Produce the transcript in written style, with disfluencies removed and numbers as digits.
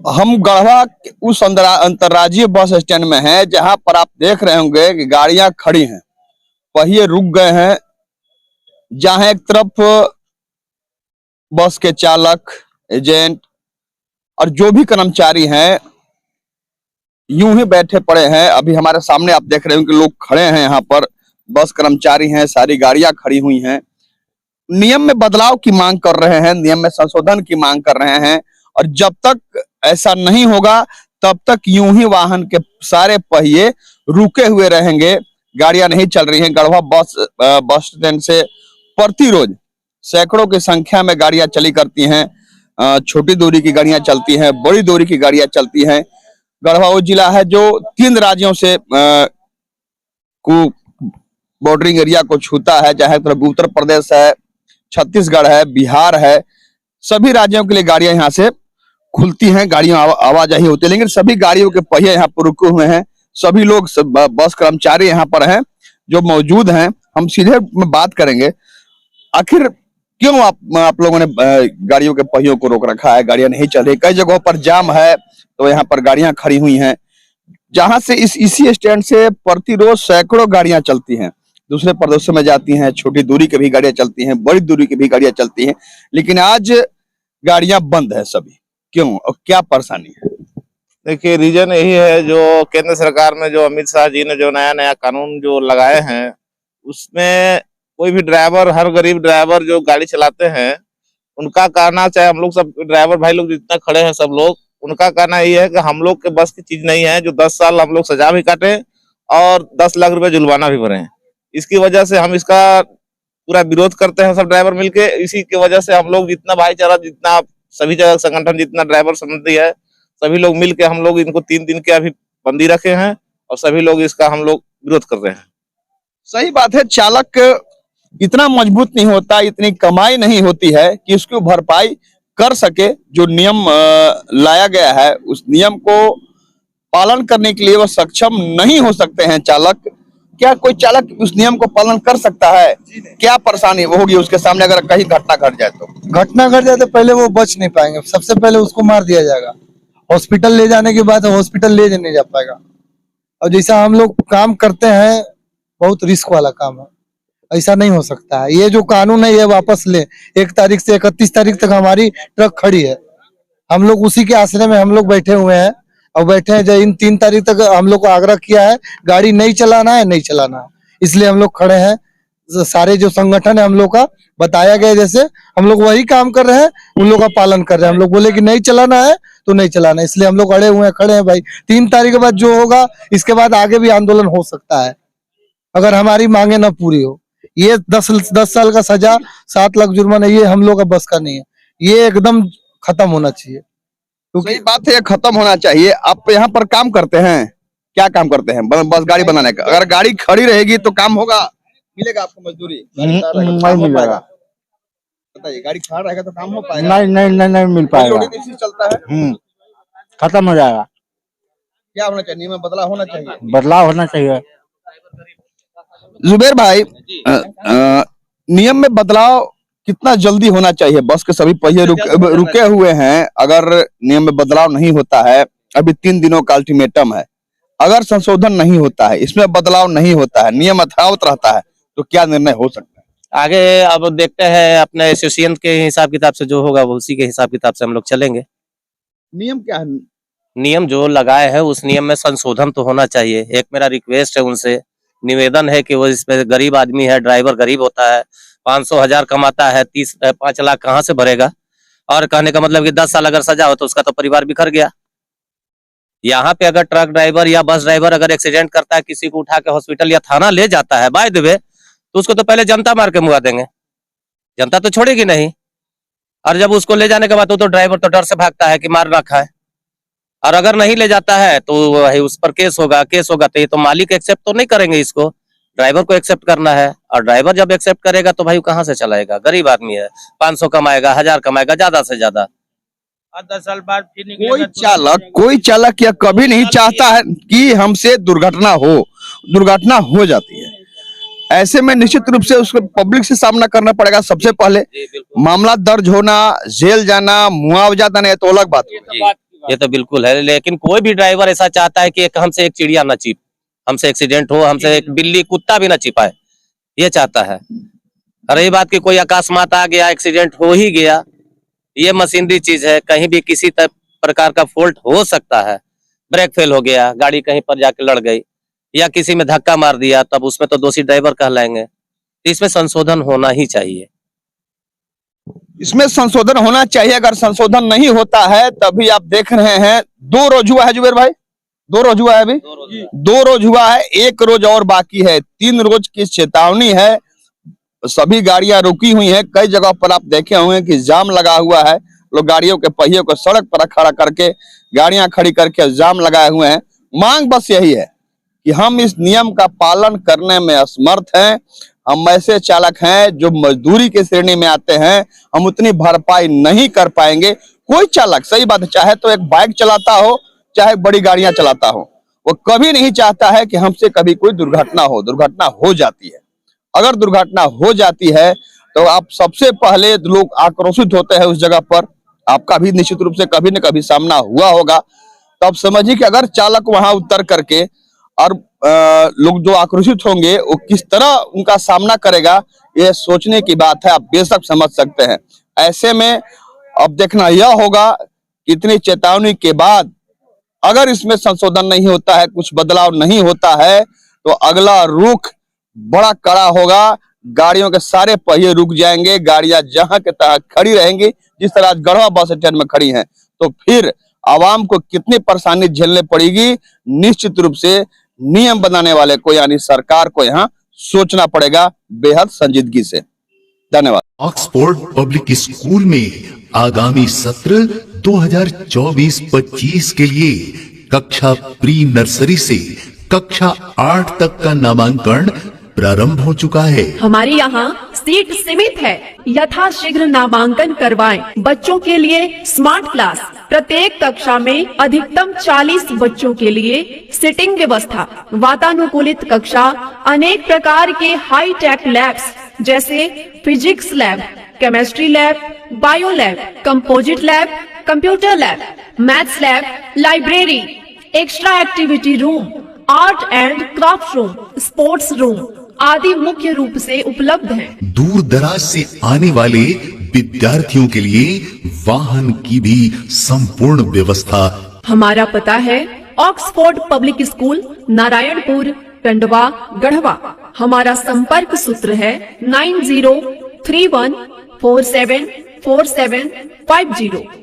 हम गढ़वा उस अंतर्राज्यीय बस स्टैंड में हैं जहां पर आप देख रहे होंगे कि गाड़ियां खड़ी हैं, पहिए रुक गए हैं। जहां एक तरफ बस के चालक, एजेंट और जो भी कर्मचारी हैं यूं ही बैठे पड़े हैं। अभी हमारे सामने आप देख रहे हो कि लोग खड़े हैं, यहाँ पर बस कर्मचारी हैं, सारी गाड़ियां खड़ी हुई हैं। नियम में बदलाव की मांग कर रहे हैं, नियम में संशोधन की मांग कर रहे हैं। और जब तक ऐसा नहीं होगा तब तक यूं ही वाहन के सारे पहिए रुके हुए रहेंगे, गाड़ियां नहीं चल रही हैं। गढ़वा बस स्टैंड से प्रतिरोज सैकड़ों की संख्या में गाड़ियां चली करती हैं। छोटी दूरी की गाड़ियां चलती हैं, बड़ी दूरी की गाड़ियां चलती हैं। गढ़वा वो जिला है जो 3 राज्यों से बॉर्डरिंग एरिया को छूता है, चाहे उत्तर प्रदेश है, छत्तीसगढ़ है, बिहार है। सभी राज्यों के लिए गाड़ियां यहाँ से खुलती हैं, गाड़ियों आवाजाही होती है। लेकिन सभी गाड़ियों के पहिए यहाँ पर रुके हुए हैं। सभी लोग बस कर्मचारी यहाँ पर हैं जो मौजूद हैं। हम सीधे बात करेंगे, आखिर क्यों आप लोगों ने गाड़ियों के पहियों को रोक रखा है, गाड़ियां नहीं चल रही। कई जगहों पर जाम है तो यहाँ पर गाड़ियां खड़ी हुई हैं। जहां से इसी स्टैंड से प्रतिरोज सैकड़ों गाड़ियां चलती हैं, दूसरे प्रदेशों में जाती हैं। छोटी दूरी की भी गाड़ियां चलती हैं, बड़ी दूरी की भी गाड़ियां चलती हैं। लेकिन आज गाड़ियां बंद है सभी, क्यों और क्या परेशानी है? देखिए, रीजन यही है, जो केंद्र सरकार में जो अमित शाह जी ने जो नया कानून जो लगाए हैं, उसमें कोई भी ड्राइवर, हर गरीब ड्राइवर जो गाड़ी चलाते हैं, उनका कहना, चाहे हम लोग सब ड्राइवर भाई लोग जितना खड़े हैं सब लोग, उनका कहना ये है कि हम लोग के बस की चीज नहीं है जो 10 साल हम लोग सजा भी काटे और 10 लाख रुपए जुर्माना भी भरे। इसकी वजह से हम इसका पूरा विरोध करते हैं सब ड्राइवर मिलके। इसी की वजह से हम लोग जितना भाईचारा, जितना सभी जगह संगठन, जितना ड्राइवर संबंधी है, सभी लोग मिलके हम लोग इनको 3 दिन के अभी बंदी रखे हैं और सभी लोग इसका हम लोग विरोध कर रहे हैं। सही बात है, चालक इतना मजबूत नहीं होता, इतनी कमाई नहीं होती है कि उसकी भरपाई कर सके। जो नियम लाया गया है उस नियम को पालन करने के लिए वो सक्षम नहीं हो सकते हैं चालक। क्या कोई चालक उस नियम को पालन कर सकता है? क्या परेशानी होगी उसके सामने अगर कहीं घटना घट जाए तो? घटना घट जाए तो पहले वो बच नहीं पाएंगे, सबसे पहले उसको मार दिया जाएगा। हॉस्पिटल ले जाने के बाद हॉस्पिटल ले नहीं जा पाएगा। और जैसा हम लोग काम करते हैं, बहुत रिस्क वाला काम है, ऐसा नहीं हो सकता है। ये जो कानून है ये वापस ले। 1 तारीख से 31 तारीख तक हमारी ट्रक खड़ी है, हम लोग उसी के आश्रय में हम लोग बैठे हुए हैं और बैठे हैं। जो इन 3 तारीख तक हम लोग को आग्रह किया है, गाड़ी नहीं चलाना है, नहीं चलाना है, इसलिए हम लोग खड़े हैं। सारे जो संगठन है हम लोग का बताया गया, जैसे हम लोग वही काम कर रहे हैं, उन लोग का पालन कर रहे हैं। हम लोग बोले कि नहीं चलाना है तो नहीं चलाना है, इसलिए हम लोग अड़े हुए हैं, खड़े हैं भाई। 3 तारीख के बाद जो होगा, इसके बाद आगे भी आंदोलन हो सकता है अगर हमारी मांगे न पूरी हो। ये 10 साल का सजा, 7 लाख जुर्माना, ये हम लोग का बस का नहीं है। ये एकदम खत्म होना चाहिए। सही बात है, ये खत्म होना चाहिए। आप यहाँ पर काम करते हैं, क्या काम करते हैं? बस गाड़ी बनाने का। अगर गाड़ी खड़ी रहेगी तो काम होगा, मिलेगा आपको मजदूरी? नहीं मिलेगा। बताइए, गाड़ी खड़ा रहेगा तो काम हो पाएगा? नहीं मिल पाएगा। चलता है, खत्म हो जाएगा। क्या होना चाहिए? नियम में बदलाव होना चाहिए। बदलाव होना चाहिए। जुबेर भाई, नियम में बदलाव कितना जल्दी होना चाहिए? बस के सभी पहिए रुके हुए हैं। अगर नियम में बदलाव नहीं होता है, अभी 3 दिनों का अल्टीमेटम है, अगर संशोधन नहीं होता है, इसमें बदलाव नहीं होता है, नियम यथावत रहता है, तो क्या निर्णय हो सकता है? आगे अब देखते हैं, अपने एसोसिएशन के हिसाब किताब से जो होगा वो उसी के हिसाब किताब से हम लोग चलेंगे। नियम क्या है? नियम जो लगाए हैं उस नियम में संशोधन तो होना चाहिए। एक मेरा रिक्वेस्ट है, उनसे निवेदन है कि वो इसमें गरीब आदमी है, ड्राइवर गरीब होता है, 500,000 कमाता है, 5 लाख कहाँ से भरेगा? और कहने का मतलब कि 10 साल अगर सजा हो तो उसका तो परिवार बिखर गया। यहाँ पे अगर ट्रक ड्राइवर या बस ड्राइवर अगर एक्सीडेंट करता है, किसी को उठा के हॉस्पिटल या थाना ले जाता है बाय द वे, तो उसको तो पहले जनता मार के मुआ देंगे, जनता तो छोड़ेगी नहीं। और जब उसको ले जाने के बाद तो ड्राइवर तो डर से भागता है कि मार ना खाए। और अगर नहीं ले जाता है तो उस पर केस होगा तो ये तो मालिक एक्सेप्ट तो नहीं करेंगे, इसको ड्राइवर को एक्सेप्ट करना है। और ड्राइवर जब एक्सेप्ट करेगा तो भाई कहाँ से चलाएगा? गरीब आदमी है, 500 कमाएगा, 1000 कमाएगा, ज्यादा से ज्यादा। 10 साल बाद कोई चालक या कभी नहीं चाहता है कि हमसे दुर्घटना हो जाती है। ऐसे में निश्चित रूप से उसको पब्लिक से सामना करना पड़ेगा। सबसे पहले मामला दर्ज होना, जेल जाना, मुआवजा देना, ये तो अलग बात है। ये तो बिल्कुल है, लेकिन कोई भी ड्राइवर ऐसा चाहता है कि हमसे एक चिड़िया ना छिप, हमसे एक्सीडेंट हो, हमसे एक बिल्ली कुत्ता भी ना छिपाए, ये चाहता है। रही बात कि कोई अकस्मात आ गया, एक्सीडेंट हो ही गया, ये मशीनरी चीज है, कहीं भी किसी प्रकार का फॉल्ट हो सकता है। ब्रेक फेल हो गया, गाड़ी कहीं पर जाके लड़ गई, या किसी में धक्का मार दिया, तब उसमें तो दोषी ड्राइवर कहलाएंगे। इसमें संशोधन होना ही चाहिए। इसमें संशोधन होना चाहिए। अगर संशोधन नहीं होता है, तभी आप देख रहे हैं 2 रोज हुआ है जुबेर भाई, 2 रोज हुआ है अभी, 2 रोज हुआ है, 1 रोज और बाकी है। 3 रोज की चेतावनी है, सभी गाड़ियां रुकी हुई हैं। कई जगह पर आप देखे होंगे कि जाम लगा हुआ है, लोग गाड़ियों के पहियों को सड़क पर खड़ा करके गाड़ियां खड़ी करके जाम लगाए हुए हैं। मांग बस यही है कि हम इस नियम का पालन करने में असमर्थ हैं। हम ऐसे चालक हैं जो मजदूरी की श्रेणी में आते हैं, हम उतनी भरपाई नहीं कर पाएंगे। कोई चालक, सही बात है, चाहे तो एक बाइक चलाता हो, चाहे बड़ी गाड़ियां चलाता हो, वो कभी नहीं चाहता है कि हमसे कभी कोई दुर्घटना हो। दुर्घटना हो जाती है, अगर दुर्घटना हो जाती है तो आप सबसे पहले लोग आक्रोशित होते हैं उस जगह पर। आपका भी निश्चित रूप से कभी न कभी सामना हुआ होगा। तो आप समझिए कि अगर चालक वहां उतर करके और लोग जो आक्रोशित होंगे वो किस तरह उनका सामना करेगा, ये सोचने की बात है। आप बेशक समझ सकते हैं। ऐसे में अब देखना यह होगा कि इतनी चेतावनी के बाद अगर इसमें संशोधन नहीं होता है, कुछ बदलाव नहीं होता है, तो अगला रुख बड़ा कड़ा होगा। गाड़ियों के सारे पहिए रुक जाएंगे, गाड़ियां जहां के तहां खड़ी रहेंगी, जिस तरह आज गढ़वा बस स्टैंड में खड़ी हैं। तो फिर आवाम को कितनी परेशानी झेलनी पड़ेगी, निश्चित रूप से नियम बनाने वाले को यानी सरकार को यहाँ सोचना पड़ेगा बेहद संजीदगी से। धन्यवाद। ऑक्सफोर्ड पब्लिक स्कूल में आगामी सत्र 2024-25 के लिए कक्षा प्री नर्सरी से कक्षा 8 तक का नामांकन प्रारंभ हो चुका है। हमारे यहाँ सीट सीमित है, यथाशीघ्र नामांकन करवाएं। बच्चों के लिए स्मार्ट क्लास, प्रत्येक कक्षा में अधिकतम 40 बच्चों के लिए सीटिंग व्यवस्था, वातानुकूलित कक्षा, अनेक प्रकार के हाई टेक लैब्स जैसे physics lab, chemistry lab, bio lab, composite lab, computer lab, maths lab, library, extra activity room, art and craft room, sports room आदि मुख्य रूप से उपलब्ध हैं। दूर दराज से आने वाले विद्यार्थियों के लिए वाहन की भी संपूर्ण व्यवस्था। हमारा पता है Oxford public school, Narayanpur, Tandwa, Garhwa. हमारा संपर्क सूत्र है 9031474750।